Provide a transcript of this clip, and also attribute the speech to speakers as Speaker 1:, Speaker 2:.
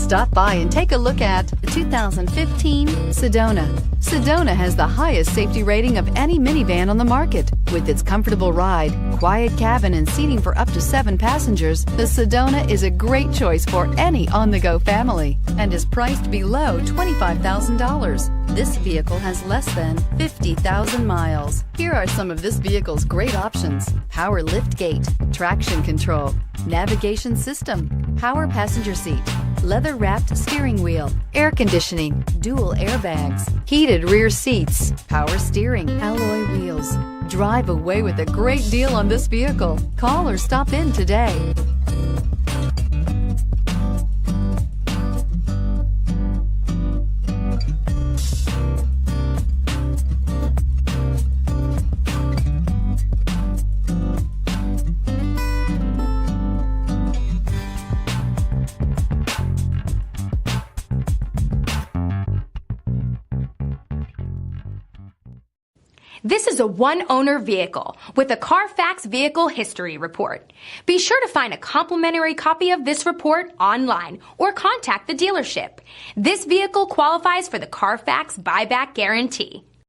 Speaker 1: Stop by and take a look at the 2015 Sedona. Sedona has the highest safety rating of any minivan on the market. With its comfortable ride, quiet cabin, and seating for up to 7 passengers, the Sedona is a great choice for any on-the-go family and is priced below $25,000. This vehicle has less than 50,000 miles. Here are some of this vehicle's great options: power liftgate, traction control, navigation system, power passenger seat, leather-wrapped steering wheel, air conditioning, dual airbags, heated rear seats, power steering, alloy wheels. Drive away with a great deal on this vehicle. Call or stop in today.
Speaker 2: This is a one-owner vehicle with a Carfax Vehicle History Report. Be sure to find a complimentary copy of this report online or contact the dealership. This vehicle qualifies for the Carfax Buyback Guarantee.